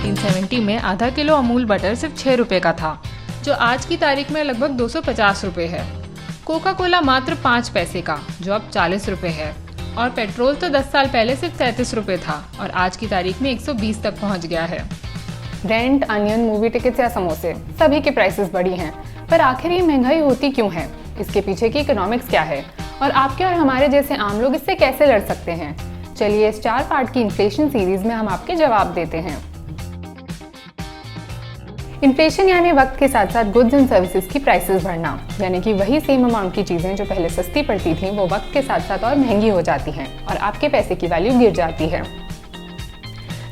1970 में आधा kilo Amul butter सिर्फ 6 रुपये का था, जो आज की तारीख में लगभग 250 रुपये है। कोका कोला मात्र 5 पैसे का, जो अब 40 रुपये है। और पेट्रोल तो 10 साल पहले सिर्फ 37 रुपये था और आज की तारीख में 120 तक पहुंच गया है। रेंट, अनियन, मूवी टिकट्स या समोसे, सभी की प्राइसेस बढ़ी हैं। पर आखिर ये महंगाई होती क्यों है? इसके पीछे की इकोनॉमिक्स क्या है और आपके और हमारे जैसे आम लोग इससे कैसे लड़ सकते हैं? चलिए इस 4 पार्ट की इन्फ्लेशन सीरीज में हम आपके जवाब देते हैं। इन्फ्लेशन यानी वक्त के साथ साथ गुड्स एंड सर्विसेज की प्राइसेस बढ़ना, यानी कि वही सेम अमाउंट की चीज़ें जो पहले सस्ती पड़ती थी वो वक्त के साथ साथ और महंगी हो जाती हैं और आपके पैसे की वैल्यू गिर जाती है।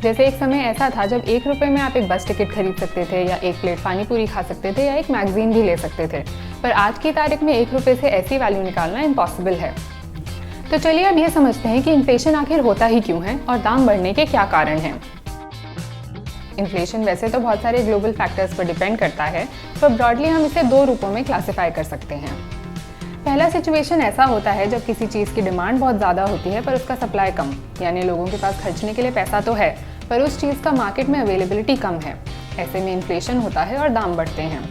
जैसे एक समय ऐसा था जब 1 रुपये में आप एक बस टिकट खरीद सकते थे या एक प्लेट पानी पूरी खा सकते थे या एक मैगजीन भी ले सकते थे, पर आज की तारीख में 1 रुपये से ऐसी वैल्यू निकालना इम्पॉसिबल है। तो चलिए अब ये समझते हैं कि इन्फ्लेशन आखिर होता ही क्यों है और दाम बढ़ने के क्या कारण हैं। इन्फ्लेशन वैसे तो बहुत सारे ग्लोबल फैक्टर्स पर डिपेंड करता है, पर ब्रॉडली हम इसे 2 रूपों में क्लासिफाई कर सकते हैं। पहला सिचुएशन ऐसा होता है जब किसी चीज़ की डिमांड बहुत ज़्यादा होती है पर उसका सप्लाई कम, यानी लोगों के पास खर्चने के लिए पैसा तो है पर उस चीज़ का मार्केट में अवेलेबिलिटी कम है। ऐसे में इन्फ्लेशन होता है और दाम बढ़ते हैं।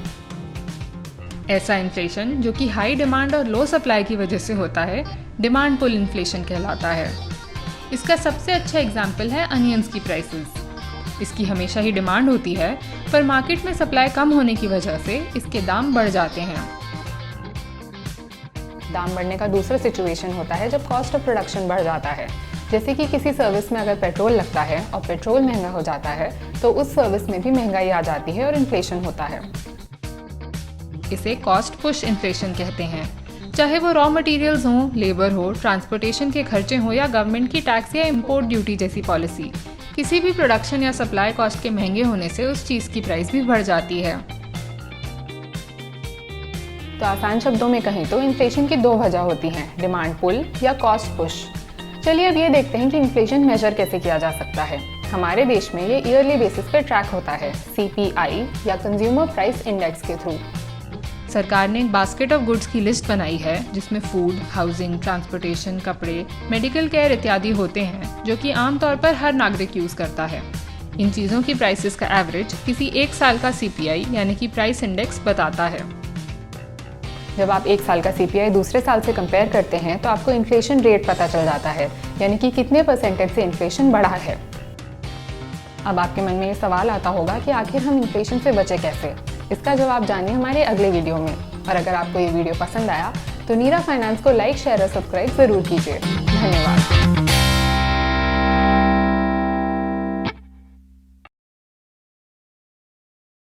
ऐसा इन्फ्लेशन जो कि हाई डिमांड और लो सप्लाई की वजह से होता है, डिमांड पुल इन्फ्लेशन कहलाता है। इसका सबसे अच्छा एग्जाम्पल है अनियंस की प्राइसेस। इसकी हमेशा ही डिमांड होती है पर मार्केट में सप्लाई कम होने की वजह से इसके दाम बढ़ जाते हैं। दाम बढ़ने का दूसरा सिचुएशन होता है जब कॉस्ट ऑफ प्रोडक्शन बढ़ जाता है। जैसे कि किसी सर्विस में अगर पेट्रोल लगता है और पेट्रोल महंगा हो जाता है तो उस सर्विस में भी महंगाई आ जाती है और इन्फ्लेशन होता है। इसे कॉस्ट पुश इन्फ्लेशन कहते हैं। चाहे वो रॉ मटेरियल्स हों, लेबर हो, ट्रांसपोर्टेशन के खर्चे हों या गवर्नमेंट की टैक्स या इम्पोर्ट ड्यूटी जैसी पॉलिसी, किसी भी प्रोडक्शन या सप्लाई कॉस्ट के महंगे होने से उस चीज़ की प्राइस भी बढ़ जाती है। तो आसान शब्दों में कहें तो इन्फ्लेशन की 2 वजह होती हैं, डिमांड पुल या कॉस्ट पुश। चलिए अब ये देखते हैं कि इन्फ्लेशन मेजर कैसे किया जा सकता है। हमारे देश में ये ईयरली बेसिस पे ट्रैक होता है CPI या कंज्यूमर प्राइस इंडेक्स के थ्रू। सरकार ने एक बास्केट ऑफ गुड्स की लिस्ट बनाई है जिसमें फूड, हाउसिंग, ट्रांसपोर्टेशन, कपड़े, मेडिकल केयर इत्यादि होते हैं जो कि आमतौर पर हर नागरिक यूज़ करता है। इन चीज़ों की प्राइसेस का एवरेज किसी 1 साल का CPI यानी कि प्राइस इंडेक्स बताता है। जब आप 1 साल का CPI दूसरे साल से कंपेयर करते हैं तो आपको इन्फ्लेशन रेट पता चल जाता है, यानी कि कितने परसेंटेज से इन्फ्लेशन बढ़ा है। अब आपके मन में ये सवाल आता होगा कि आखिर हम इन्फ्लेशन से बचे कैसे? इसका जवाब जानिए हमारे अगले वीडियो में। और अगर आपको ये वीडियो पसंद आया तो नीरा फाइनेंस को लाइक, शेयर और सब्सक्राइब ज़रूर कीजिए। धन्यवाद।